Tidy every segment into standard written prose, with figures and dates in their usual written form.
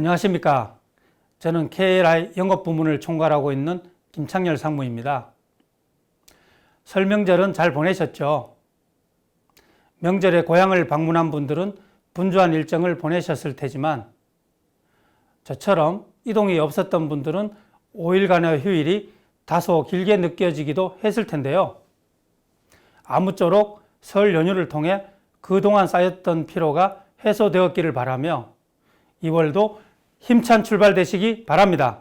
안녕하십니까. 저는 KLI 영업부문을 총괄하고 있는 김창렬 상무입니다. 설 명절은 잘 보내셨죠? 명절에 고향을 방문한 분들은 분주한 일정을 보내셨을 테지만 저처럼 이동이 없었던 분들은 5일간의 휴일이 다소 길게 느껴지기도 했을 텐데요. 아무쪼록 설 연휴를 통해 그동안 쌓였던 피로가 해소되었기를 바라며 2월도 힘찬 출발 되시기 바랍니다.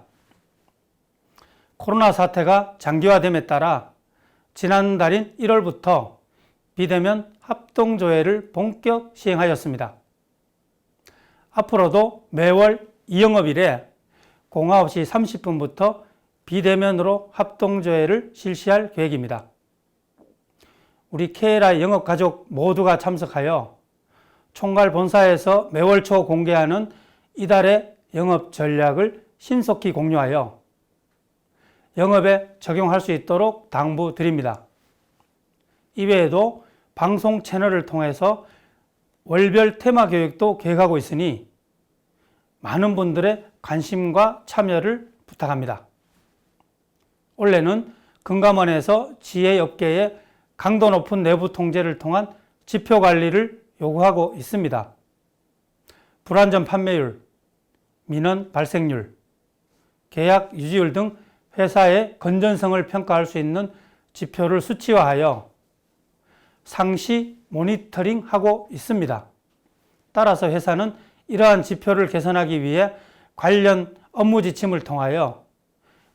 코로나 사태가 장기화됨에 따라 지난달인 1월부터 비대면 합동조회를 본격 시행하였습니다. 앞으로도 매월 2영업일에 09시 30분부터 비대면으로 합동조회를 실시할 계획입니다. 우리 KLI 영업가족 모두가 참석하여 총괄 본사에서 매월 초 공개하는 이달의 영업 전략을 신속히 공유하여 영업에 적용할 수 있도록 당부드립니다. 이외에도 방송 채널을 통해서 월별 테마 교육도 계획하고 있으니 많은 분들의 관심과 참여를 부탁합니다. 올해는 금감원에서 지혜업계의 강도 높은 내부 통제를 통한 지표 관리를 요구하고 있습니다. 불완전 판매율, 민원 발생률, 계약 유지율 등 회사의 건전성을 평가할 수 있는 지표를 수치화하여 상시 모니터링하고 있습니다. 따라서 회사는 이러한 지표를 개선하기 위해 관련 업무 지침을 통하여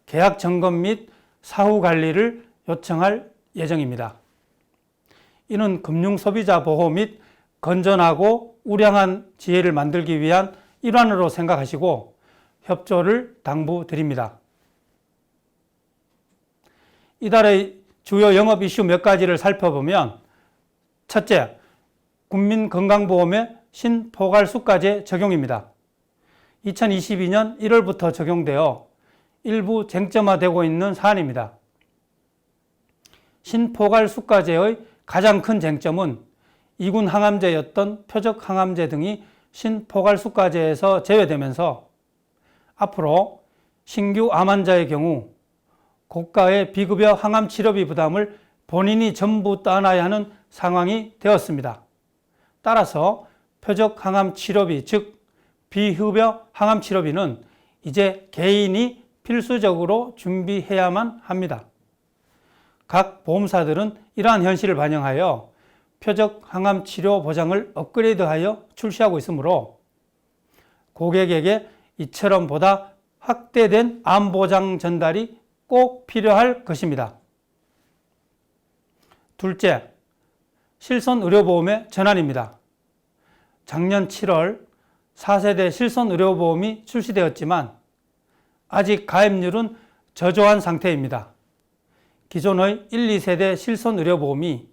계약 점검 및 사후 관리를 요청할 예정입니다. 이는 금융소비자 보호 및 건전하고 우량한 지혜를 만들기 위한 일환으로 생각하시고 협조를 당부드립니다. 이달의 주요 영업 이슈 몇 가지를 살펴보면 첫째, 국민건강보험의 신포괄수가제 적용입니다. 2022년 1월부터 적용되어 일부 쟁점화되고 있는 사안입니다. 신포괄수가제의 가장 큰 쟁점은 이군 항암제였던 표적 항암제 등이 신포괄수가제에서 제외되면서 앞으로 신규 암 환자의 경우 고가의 비급여 항암 치료비 부담을 본인이 전부 떠안아야 하는 상황이 되었습니다. 따라서 표적 항암 치료비, 즉 비급여 항암 치료비는 이제 개인이 필수적으로 준비해야만 합니다. 각 보험사들은 이러한 현실을 반영하여 표적 항암 치료 보장을 업그레이드하여 출시하고 있으므로 고객에게 이처럼 보다 확대된 암 보장 전달이 꼭 필요할 것입니다. 둘째, 실손의료보험의 전환입니다. 작년 7월 4세대 실손의료보험이 출시되었지만 아직 가입률은 저조한 상태입니다. 기존의 1, 2세대 실손의료보험이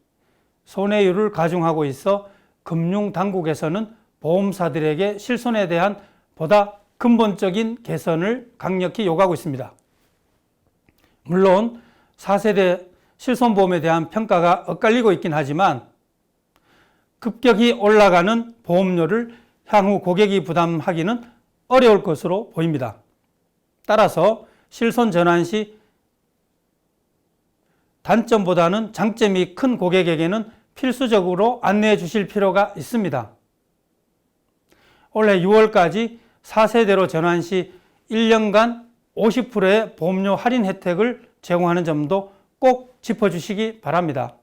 손해율을 가중하고 있어 금융당국에서는 보험사들에게 실손에 대한 보다 근본적인 개선을 강력히 요구하고 있습니다. 물론 4세대 실손보험에 대한 평가가 엇갈리고 있긴 하지만 급격히 올라가는 보험료를 향후 고객이 부담하기는 어려울 것으로 보입니다. 따라서 실손 전환 시 단점보다는 장점이 큰 고객에게는 필수적으로 안내해 주실 필요가 있습니다. 올해 6월까지 4세대로 전환 시 1년간 50%의 보험료 할인 혜택을 제공하는 점도 꼭 짚어주시기 바랍니다.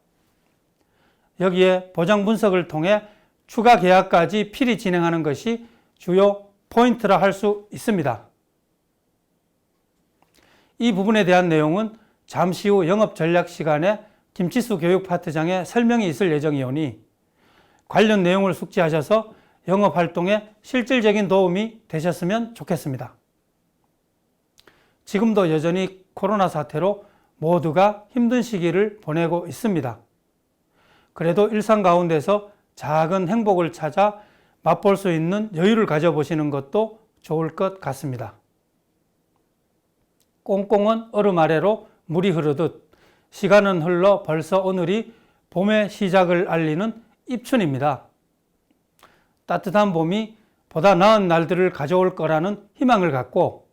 여기에 보장 분석을 통해 추가 계약까지 필히 진행하는 것이 주요 포인트라 할 수 있습니다. 이 부분에 대한 내용은 잠시 후 영업 전략 시간에 김치수 교육파트장의 설명이 있을 예정이오니 관련 내용을 숙지하셔서 영업 활동에 실질적인 도움이 되셨으면 좋겠습니다. 지금도 여전히 코로나 사태로 모두가 힘든 시기를 보내고 있습니다. 그래도 일상 가운데서 작은 행복을 찾아 맛볼 수 있는 여유를 가져보시는 것도 좋을 것 같습니다. 꽁꽁은 얼음 아래로 물이 흐르듯 시간은 흘러 벌써 오늘이 봄의 시작을 알리는 입춘입니다. 따뜻한 봄이 보다 나은 날들을 가져올 거라는 희망을 갖고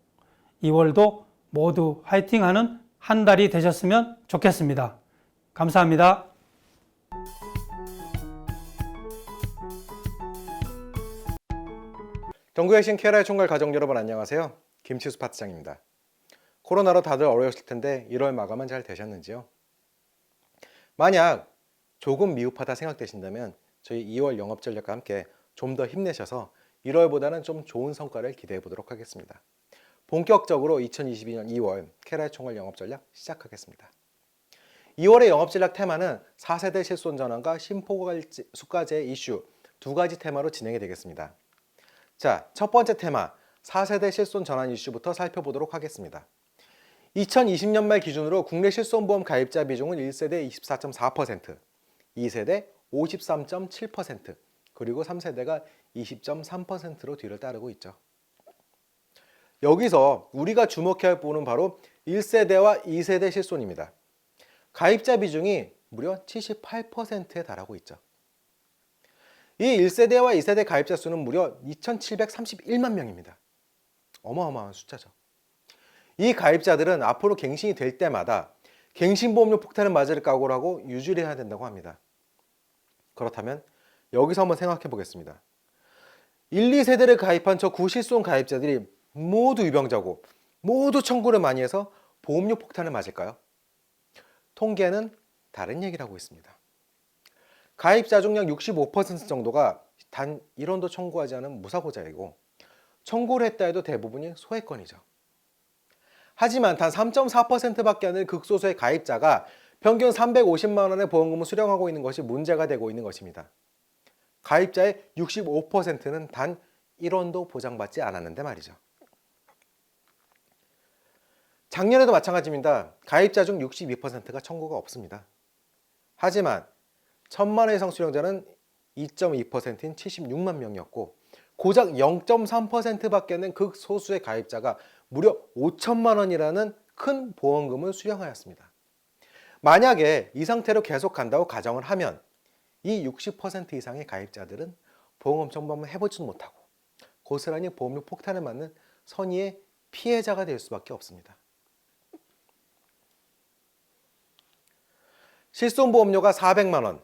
2월도 모두 화이팅하는 한 달이 되셨으면 좋겠습니다. 감사합니다. 전국의 신 케라의 총괄 가족 여러분 안녕하세요. 김치수 파트장입니다. 코로나로 다들 어려우실 텐데 1월 마감은 잘 되셨는지요? 만약 조금 미흡하다 생각되신다면 저희 2월 영업전략과 함께 좀 더 힘내셔서 1월보다는 좀 좋은 성과를 기대해 보도록 하겠습니다. 본격적으로 2022년 2월 케라의 총괄 영업전략 시작하겠습니다. 2월의 영업전략 테마는 4세대 실손 전환과 심포수가제 이슈 두 가지 테마로 진행이 되겠습니다. 자, 첫 번째 테마 4세대 실손 전환 이슈부터 살펴보도록 하겠습니다. 2020년 말 기준으로 국내 실손보험 가입자 비중은 1세대 24.4%, 2세대 53.7%, 그리고 3세대가 20.3%로 뒤를 따르고 있죠. 여기서 우리가 주목해야 할 부분은 바로 1세대와 2세대 실손입니다. 가입자 비중이 무려 78%에 달하고 있죠. 이 1세대와 2세대 가입자 수는 무려 2,731만 명입니다. 어마어마한 숫자죠. 이 가입자들은 앞으로 갱신이 될 때마다 갱신보험료 폭탄을 맞을 각오를 하고 유지를 해야 된다고 합니다. 그렇다면 여기서 한번 생각해 보겠습니다. 1, 2세대를 가입한 저 구실손 가입자들이 모두 유병자고 모두 청구를 많이 해서 보험료 폭탄을 맞을까요? 통계는 다른 얘기를 하고 있습니다. 가입자 중 약 65% 정도가 단 1원도 청구하지 않은 무사고자이고 청구를 했다 해도 대부분이 소액건이죠. 하지만 단 3.4%밖에 안 되는 극소수의 가입자가 평균 350만 원의 보험금을 수령하고 있는 것이 문제가 되고 있는 것입니다. 가입자의 65%는 단 1원도 보장받지 않았는데 말이죠. 작년에도 마찬가지입니다. 가입자 중 62%가 청구가 없습니다. 하지만 1000만 원 이상 수령자는 2.2%인 76만 명이었고 고작 0.3%밖에 는 극소수의 가입자가 무려 5천만 원이라는 큰 보험금을 수령하였습니다. 만약에 이 상태로 계속 간다고 가정을 하면 이 60% 이상의 가입자들은 보험금 청구를 해보지도 못하고 고스란히 보험료 폭탄을 맞는 선의의 피해자가 될 수밖에 없습니다. 실손보험료가 400만 원.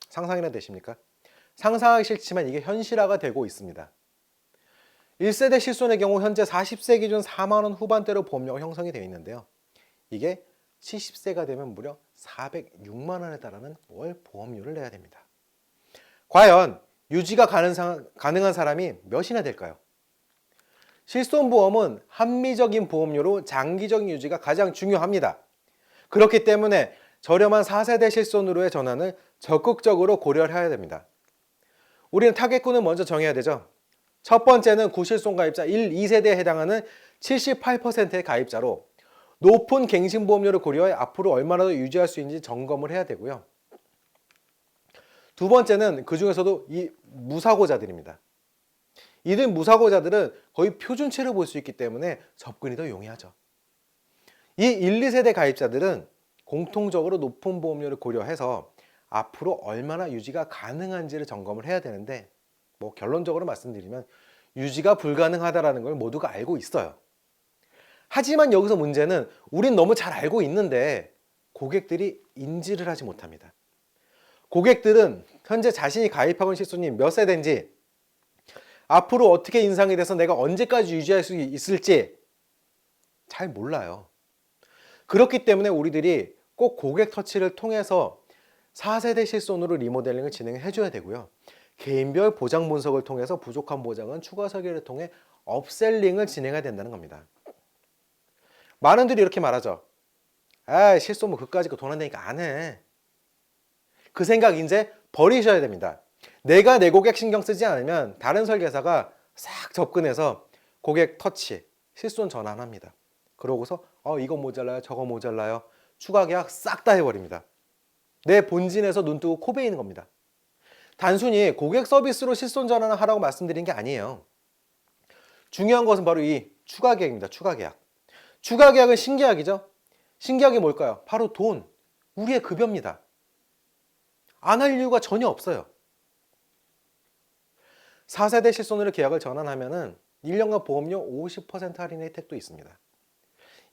상상이나 되십니까? 상상하기 싫지만 이게 현실화가 되고 있습니다. 1세대 실손의 경우 현재 40세 기준 4만 원 후반대로 보험료가 형성이 되어 있는데요. 이게 70세가 되면 무려 406만 원에 달하는 월 보험료를 내야 됩니다. 과연 유지가 가능한 사람이 몇이나 될까요? 실손보험은 합리적인 보험료로 장기적인 유지가 가장 중요합니다. 그렇기 때문에 저렴한 4세대 실손으로의 전환을 적극적으로 고려를 해야 됩니다. 우리는 타겟군을 먼저 정해야 되죠. 첫 번째는 구실손 가입자 1, 2세대에 해당하는 78%의 가입자로 높은 갱신보험료를 고려해 앞으로 얼마나 더 유지할 수 있는지 점검을 해야 되고요. 두 번째는 그 중에서도 이 무사고자들입니다. 이들 무사고자들은 거의 표준치를 볼 수 있기 때문에 접근이 더 용이하죠. 이 1, 2세대 가입자들은 공통적으로 높은 보험료를 고려해서 앞으로 얼마나 유지가 가능한지를 점검을 해야 되는데 결론적으로 말씀드리면 유지가 불가능하다는 걸 모두가 알고 있어요. 하지만 여기서 문제는 우린 너무 잘 알고 있는데 고객들이 인지를 하지 못합니다. 고객들은 현재 자신이 가입하고 있는 실손이 몇 세대인지 앞으로 어떻게 인상이 돼서 내가 언제까지 유지할 수 있을지 잘 몰라요. 그렇기 때문에 우리들이 꼭 고객 터치를 통해서 4세대 실손으로 리모델링을 진행해 줘야 되고요. 개인별 보장 분석을 통해서 부족한 보장은 추가 설계를 통해 업셀링을 진행해야 된다는 겁니다. 많은 분들이 이렇게 말하죠. 실손 그까짓 거 돈 안 되니까 안 해. 그 생각 이제 버리셔야 됩니다. 내가 내 고객 신경 쓰지 않으면 다른 설계사가 싹 접근해서 고객 터치, 실손 전환합니다. 그러고서 이거 모자라요, 저거 모자라요. 추가 계약 싹 다 해버립니다. 내 본진에서 눈 뜨고 코 베이는 겁니다. 단순히 고객 서비스로 실손 전환을 하라고 말씀드린 게 아니에요. 중요한 것은 바로 이 추가 계약입니다. 추가 계약. 추가 계약은 신계약이죠. 신계약이 뭘까요? 바로 돈, 우리의 급여입니다. 안 할 이유가 전혀 없어요. 4세대 실손으로 계약을 전환하면은 1년간 보험료 50% 할인 혜택도 있습니다.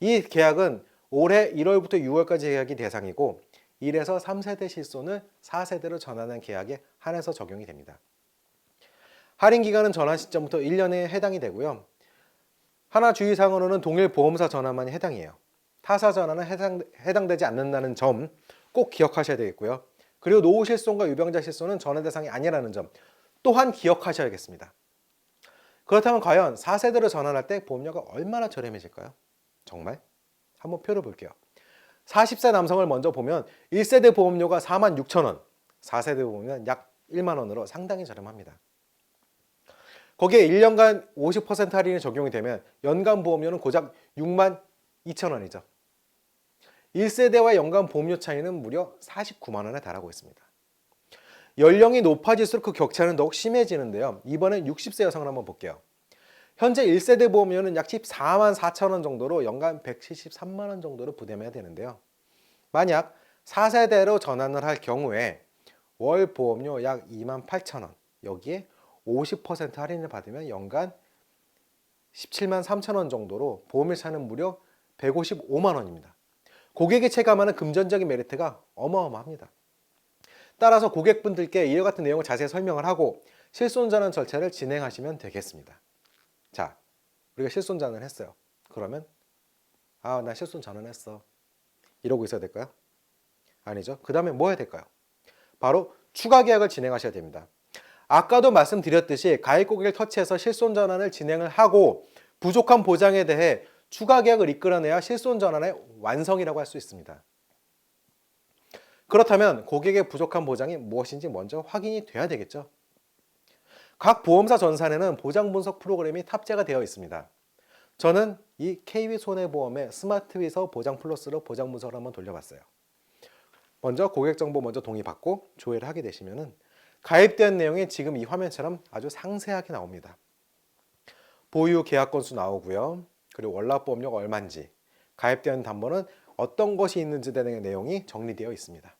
이 계약은 올해 1월부터 6월까지 계약이 대상이고 1에서 3세대 실손을 4세대로 전환한 계약에 한해서 적용이 됩니다. 할인 기간은 전환 시점부터 1년에 해당이 되고요. 하나 주의사항으로는 동일 보험사 전환만이 해당이에요. 타사 전환은 해당되지 않는다는 점 꼭 기억하셔야 되겠고요. 그리고 노후 실손과 유병자 실손은 전환 대상이 아니라는 점 또한 기억하셔야겠습니다. 그렇다면 과연 4세대로 전환할 때 보험료가 얼마나 저렴해질까요? 정말? 한번 표를 볼게요. 40세 남성을 먼저 보면 1세대 보험료가 46,000원, 4세대 보면 약 1만 원으로 상당히 저렴합니다. 거기에 1년간 50% 할인이 적용이 되면 연간 보험료는 고작 6만 2천 원이죠. 1세대와 연간 보험료 차이는 무려 49만 원에 달하고 있습니다. 연령이 높아질수록 그 격차는 더욱 심해지는데요. 이번엔 60세 여성을 한번 볼게요. 현재 1세대 보험료는 약 14만 4천 원 정도로 연간 173만 원 정도로 부담해야 되는데요. 만약 4세대로 전환을 할 경우에 월 보험료 약 2만 8천 원, 여기에 50% 할인을 받으면 연간 17만 3천 원 정도로 보험료 차는 무려 155만 원입니다. 고객이 체감하는 금전적인 메리트가 어마어마합니다. 따라서 고객분들께 이와 같은 내용을 자세히 설명을 하고 실손전환 절차를 진행하시면 되겠습니다. 자, 우리가 실손전환을 했어요. 그러면 나 실손전환했어. 이러고 있어야 될까요? 아니죠. 그 다음에 뭐 해야 될까요? 바로 추가 계약을 진행하셔야 됩니다. 아까도 말씀드렸듯이 가입 고객을 터치해서 실손전환을 진행을 하고 부족한 보장에 대해 추가 계약을 이끌어내야 실손전환의 완성이라고 할 수 있습니다. 그렇다면 고객의 부족한 보장이 무엇인지 먼저 확인이 돼야 되겠죠. 각 보험사 전산에는 보장 분석 프로그램이 탑재가 되어 있습니다. 저는 이 KB손해보험의 스마트위서 보장 플러스로 보장 분석을 한번 돌려봤어요. 먼저 고객 정보 먼저 동의받고 조회를 하게 되시면은 가입된 내용이 지금 이 화면처럼 아주 상세하게 나옵니다. 보유 계약 건수 나오고요. 그리고 월납보험료가 얼마인지, 가입된 담보는 어떤 것이 있는지 등의 내용이 정리되어 있습니다.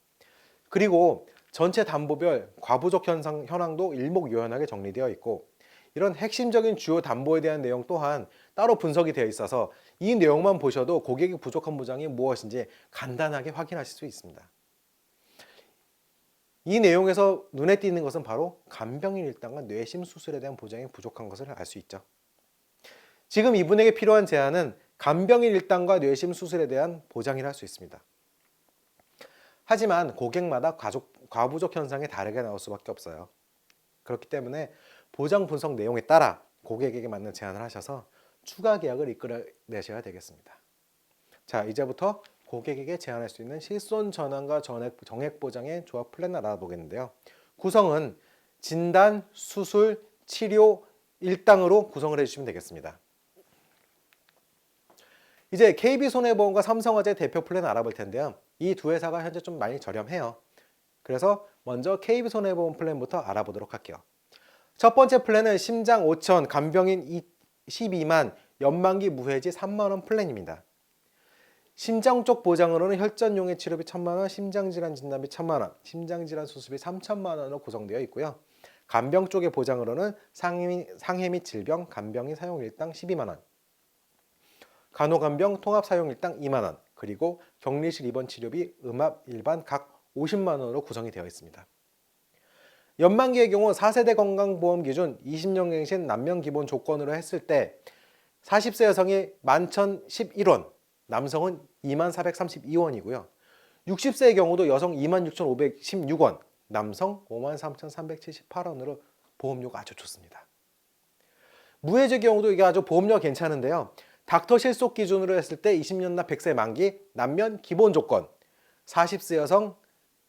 그리고 전체 담보별 과부족 현황도 일목요연하게 정리되어 있고 이런 핵심적인 주요 담보에 대한 내용 또한 따로 분석이 되어 있어서 이 내용만 보셔도 고객의 부족한 보장이 무엇인지 간단하게 확인하실 수 있습니다. 이 내용에서 눈에 띄는 것은 바로 간병인 일당과 뇌심 수술에 대한 보장이 부족한 것을 알 수 있죠. 지금 이분에게 필요한 제한은 간병인 일당과 뇌심 수술에 대한 보장이라 할 수 있습니다. 하지만 고객마다 과부족 현상이 다르게 나올 수밖에 없어요. 그렇기 때문에 보장 분석 내용에 따라 고객에게 맞는 제안을 하셔서 추가 계약을 이끌어내셔야 되겠습니다. 자, 이제부터 고객에게 제안할 수 있는 실손 전환과 정액 보장의 조합 플랜을 알아보겠는데요. 구성은 진단, 수술, 치료, 일당으로 구성을 해주시면 되겠습니다. 이제 KB손해보험과 삼성화재 대표 플랜 알아볼 텐데요. 이 두 회사가 현재 좀 많이 저렴해요. 그래서 먼저 KB손해보험 플랜부터 알아보도록 할게요. 첫 번째 플랜은 심장 5천, 간병인 12만, 연만기 무해지 3만 원 플랜입니다. 심장 쪽 보장으로는 혈전용해 치료비 1,000만 원, 심장질환 진단비 1,000만 원, 심장질환 수술비 3,000만 원으로 구성되어 있고요. 간병 쪽의 보장으로는 상해 및 질병, 간병인 사용 일당 12만 원, 간호간병 통합 사용 일당 2만 원, 그리고 격리실 입원 치료비, 음압 일반 각 50만 원으로 구성이 되어 있습니다. 연만기의 경우 4세대 건강보험 기준 20년 갱신 남명 기본 조건으로 했을 때 40세 여성이 11,011원, 남성은 24,432원이고요. 60세의 경우도 여성 26,516원, 남성 53,378원으로 보험료가 아주 좋습니다. 무해지 경우도 이게 아주 보험료가 괜찮은데요. 닥터 실속 기준으로 했을 때 20년 납 100세 만기 남면 기본 조건 40세 여성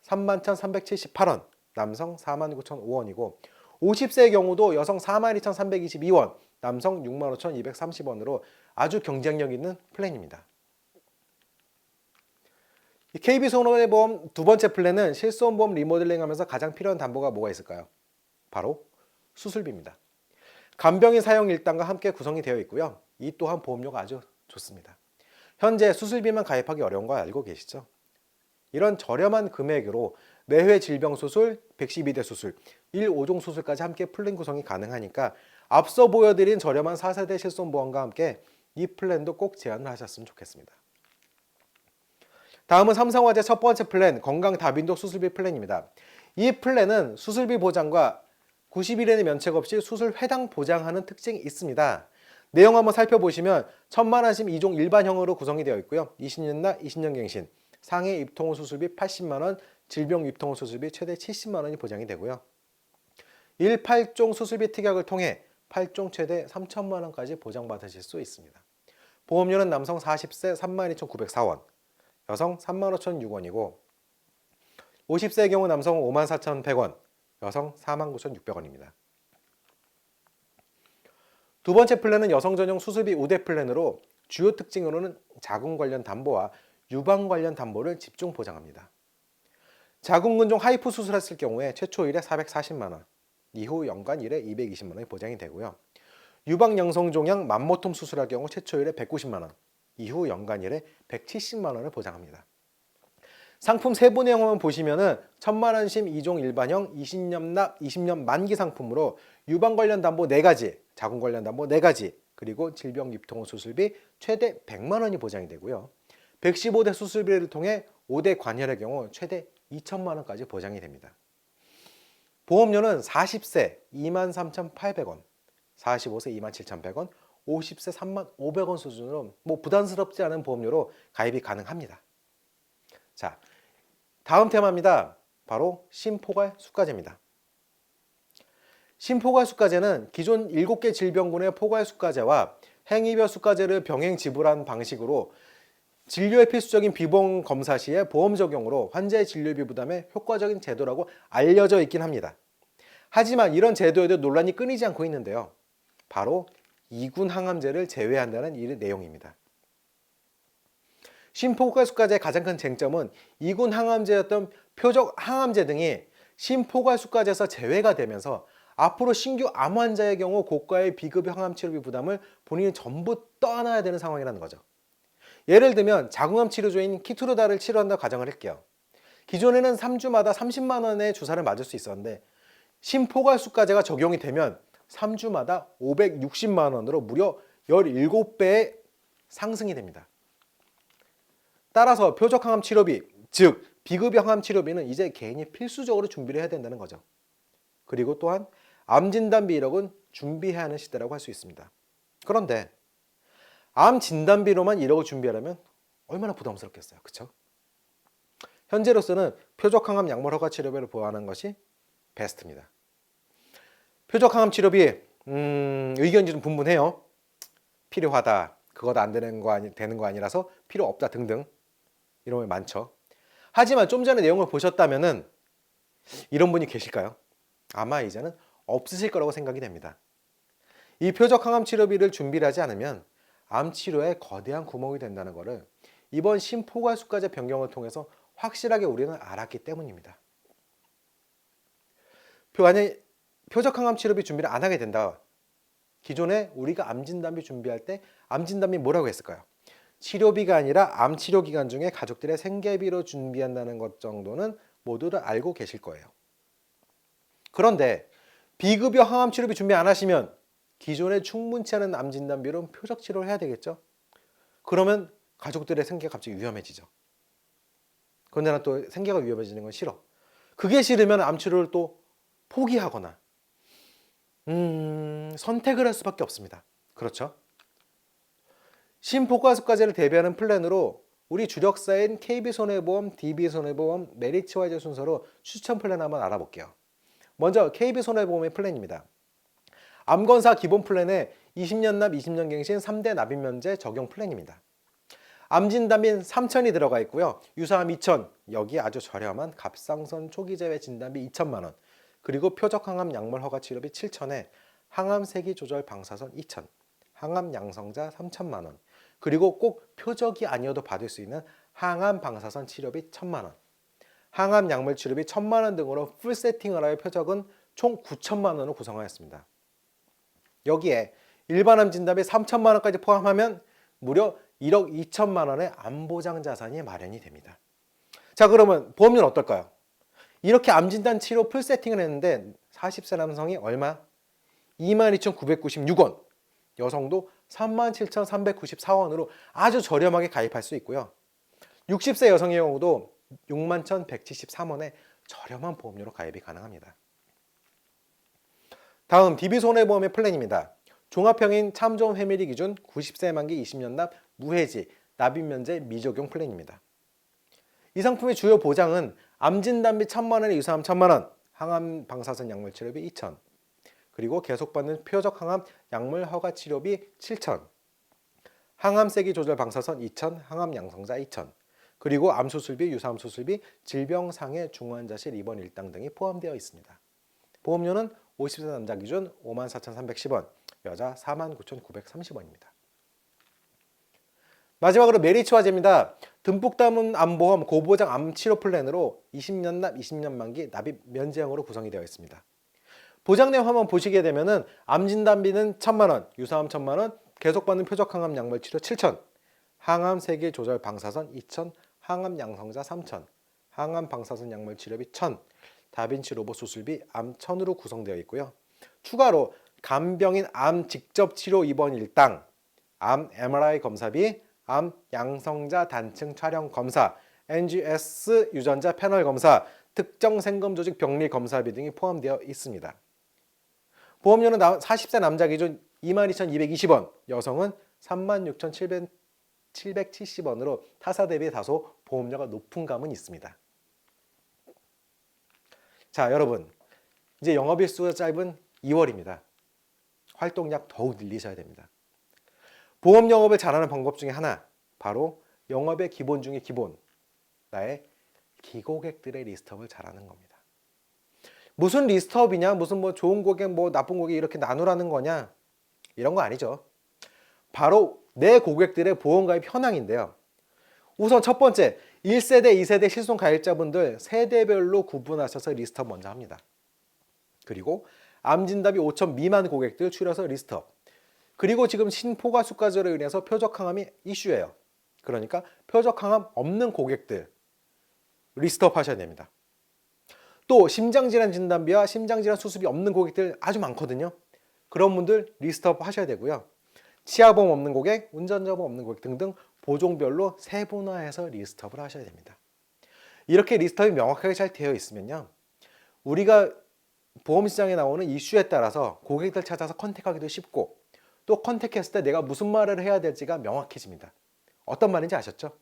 31,378원, 남성 49,005원이고 50세의 경우도 여성 42,322원, 남성 65,230원으로 아주 경쟁력 있는 플랜입니다. KB손해보험 두 번째 플랜은 실손보험 리모델링하면서 가장 필요한 담보가 뭐가 있을까요? 바로 수술비입니다. 간병인 사용 일당과 함께 구성이 되어 있고요. 이 또한 보험료가 아주 좋습니다. 현재 수술비만 가입하기 어려운 거 알고 계시죠? 이런 저렴한 금액으로 매회 질병수술, 112대 수술, 1, 5종 수술까지 함께 플랜 구성이 가능하니까 앞서 보여드린 저렴한 4세대 실손보험과 함께 이 플랜도 꼭 제안을 하셨으면 좋겠습니다. 다음은 삼성화재 첫 번째 플랜, 건강다빈도 수술비 플랜입니다. 이 플랜은 수술비 보장과 90일에는 면책 없이 수술 회당 보장하는 특징이 있습니다. 내용 한번 살펴보시면 1000만 원씩 2종 일반형으로 구성이 되어 있고요. 20년 나 20년 갱신, 상해 입통후 수술비 80만 원, 질병 입통후 수술비 최대 70만 원이 보장이 되고요. 8종 수술비 특약을 통해 8종 최대 3천만 원까지 보장받으실 수 있습니다. 보험료는 남성 40세 32,904원, 여성 35,006원이고 50세의 경우 남성 54,100원, 여성 49,600원입니다. 두 번째 플랜은 여성 전용 수술비 우대 플랜으로 주요 특징으로는 자궁 관련 담보와 유방 관련 담보를 집중 보장합니다. 자궁 근종 하이프 수술했을 경우에 최초 1회 440만 원, 이후 연간 1회 220만 원이 보장이 되고요. 유방 양성 종양 만모톰 수술할 경우 최초 1회 190만 원, 이후 연간 1회 170만 원을 보장합니다. 상품 세부 내용 한번 보시면은 1000만 원심 2종 일반형 20년 납 20년 만기 상품으로 유방 관련 담보 4가지, 자궁 관련 담보 4가지, 그리고 질병 입통후 수술비 최대 100만 원이 보장이 되고요. 115대 수술비를 통해 5대 관혈의 경우 최대 2천만 원까지 보장이 됩니다. 보험료는 40세 23,800원, 45세 27,100원, 50세 35,500원 수준으로 부담스럽지 않은 보험료로 가입이 가능합니다. 자, 다음 테마입니다. 바로 심포괄 수가제입니다. 심포괄 수가제는 기존 7개 질병군의 포괄 수가제와 행위별 수가제를 병행 지불한 방식으로 진료에 필수적인 비보험 검사 시에 보험 적용으로 환자의 진료비 부담에 효과적인 제도라고 알려져 있긴 합니다. 하지만 이런 제도에도 논란이 끊이지 않고 있는데요. 바로 이군 항암제를 제외한다는 이 내용입니다. 심포괄 수가제의 가장 큰 쟁점은 이군 항암제였던 표적 항암제 등이 심포괄 수가제에서 제외가 되면서 앞으로 신규 암 환자의 경우 고가의 비급 항암 치료비 부담을 본인이 전부 떠안아야 되는 상황이라는 거죠. 예를 들면 자궁암 치료제인 키투르다를 치료한다고 가정을 할게요. 기존에는 3주마다 30만 원의 주사를 맞을 수 있었는데 심포괄 수가제가 적용이 되면 3주마다 560만 원으로 무려 17배의 상승이 됩니다. 따라서 표적 항암 치료비, 즉 비급 항암 치료비는 이제 개인이 필수적으로 준비를 해야 된다는 거죠. 그리고 또한 암 진단비 1억은 준비해야 하는 시대라고 할 수 있습니다. 그런데 암 진단비로만 1억을 준비하려면 얼마나 부담스럽겠어요. 그렇죠? 현재로서는 표적 항암 약물 허가 치료비를 보완하는 것이 베스트입니다. 표적 항암 치료비 의견이 좀 분분해요. 필요하다, 그것 안 되는 거 아니라서 필요 없다 등등 이런 게 많죠. 하지만 좀 전에 내용을 보셨다면은 이런 분이 계실까요? 아마 이제는 없으실 거라고 생각이 됩니다. 이 표적 항암 치료비를 준비를 하지 않으면 암 치료에 거대한 구멍이 된다는 것을 이번 심포괄 수가제 변경을 통해서 확실하게 우리는 알았기 때문입니다. 만약에 표적 항암 치료비 준비를 안 하게 된다. 기존에 우리가 암 진단비 준비할 때 암 진단비 뭐라고 했을까요? 치료비가 아니라 암 치료 기간 중에 가족들의 생계비로 준비한다는 것 정도는 모두들 알고 계실 거예요. 그런데 비급여 항암 치료비 준비 안 하시면 기존에 충분치 않은 암 진단비로 표적 치료를 해야 되겠죠? 그러면 가족들의 생계가 갑자기 위험해지죠. 그런데 난 또 생계가 위험해지는 건 싫어. 그게 싫으면 암 치료를 또 포기하거나 선택을 할 수밖에 없습니다. 그렇죠? 심포괄 수가제를 대비하는 플랜으로 우리 주력사인 KB손해보험, DB손해보험, 메리츠화이제 순서로 추천 플랜 한번 알아볼게요. 먼저 KB손해보험의 플랜입니다. 암건사 기본 플랜에 20년 납 20년 갱신 3대 납입 면제 적용 플랜입니다. 암진단비 3,000이 들어가 있고요. 유사암 2,000, 여기 아주 저렴한 갑상선 초기 제외 진단비 2천만 원, 그리고 표적 항암 약물 허가 치료비 7,000에 항암 세기 조절 방사선 2,000, 항암 양성자 3천만 원, 그리고 꼭 표적이 아니어도 받을 수 있는 항암 방사선 치료비 1,000만 원, 항암 약물 치료비 1,000만 원 등으로 풀 세팅을 하여 표적은 총 9천만 원을 구성하였습니다. 여기에 일반암 진단비 3천만 원까지 포함하면 무려 1억 2천만 원의 암보장 자산이 마련이 됩니다. 자, 그러면 보험료는 어떨까요? 이렇게 암 진단 치료 풀 세팅을 했는데 40세 남성이 얼마? 22,996원. 여성도 37,394원으로 아주 저렴하게 가입할 수 있고요. 60세 여성의 경우도 61,173원에 저렴한 보험료로 가입이 가능합니다. 다음 DB손해보험의 플랜입니다. 종합평인 참좋은 패밀리 기준 90세 만기 20년 납 무해지 납입 면제 미적용 플랜입니다. 이 상품의 주요 보장은 암진단비 1,000만원에 유사암 1,000만원, 항암 방사선 약물 치료비 2,000, 그리고 계속받는 표적 항암 약물 허가 치료비 7,000, 항암 세기 조절 방사선 2,000, 항암 양성자 2,000, 그리고 암 수술비, 유사암 수술비, 질병상해 중환자실 입원 일당 등이 포함되어 있습니다. 보험료는 50세 남자 기준 54,310원, 여자 49,930원입니다. 마지막으로 메리츠 화재입니다. 듬뿍 담은 암보험 고보장 암치료 플랜으로 20년 납 20년 만기 납입 면제형으로 구성이 되어 있습니다. 보장 내용 한번 보시게 되면은 암진단비는 1,000만원, 유사암 1,000만원, 계속받는 표적항암 약물 치료 7,000, 항암 세기 조절 방사선 2,000, 항암 양성자 3,000, 항암 방사선 약물 치료비 1,000, 다빈치 로봇 수술비 암 1,000으로 구성되어 있고요. 추가로 간병인 암 직접 치료 입원 일당, 암 MRI 검사비, 암 양성자 단층 촬영 검사, NGS 유전자 패널 검사, 특정 생검 조직 병리 검사비 등이 포함되어 있습니다. 보험료는 40세 남자 기준 22,220원, 여성은 36,770원으로 타사 대비 다소 보험료가 높은 감은 있습니다. 자, 여러분, 이제 영업일수가 짧은 2월입니다. 활동량 더욱 늘리셔야 됩니다. 보험 영업을 잘하는 방법 중에 하나, 바로 영업의 기본 중에 기본, 나의 기고객들의 리스트업을 잘하는 겁니다. 무슨 리스트업이냐, 무슨 뭐 좋은 고객, 뭐 나쁜 고객 이렇게 나누라는 거냐, 이런 거 아니죠. 바로 내 고객들의 보험가입 현황인데요. 우선 첫 번째, 1세대, 2세대 실손 가입자분들 세대별로 구분하셔서 리스트업 먼저 합니다. 그리고 암진단비 5,000 미만 고객들 추려서 리스트업. 그리고 지금 신포가 수가제로 인해서 표적항암이 이슈예요. 그러니까 표적항암 없는 고객들 리스트업 하셔야 됩니다. 또 심장질환 진단비와 심장질환 수술비 없는 고객들 아주 많거든요. 그런 분들 리스트업 하셔야 되고요. 치아보험 없는 고객, 운전자보험 없는 고객 등등 보종별로 세분화해서 리스트업을 하셔야 됩니다. 이렇게 리스트업이 명확하게 잘 되어 있으면요, 우리가 보험시장에 나오는 이슈에 따라서 고객들 찾아서 컨택하기도 쉽고, 또 컨택했을 때 내가 무슨 말을 해야 될지가 명확해집니다. 어떤 말인지 아셨죠?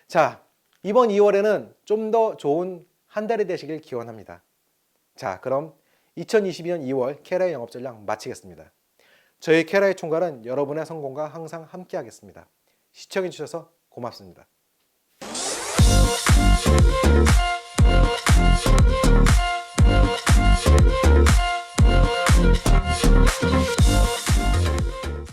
자, 이번 2월에는 좀 더 좋은 한 달이 되시길 기원합니다. 자, 그럼 2022년 2월 캐라의 영업전략 마치겠습니다. 저희 캐라의 총괄은 여러분의 성공과 항상 함께 하겠습니다. 시청해주셔서 고맙습니다.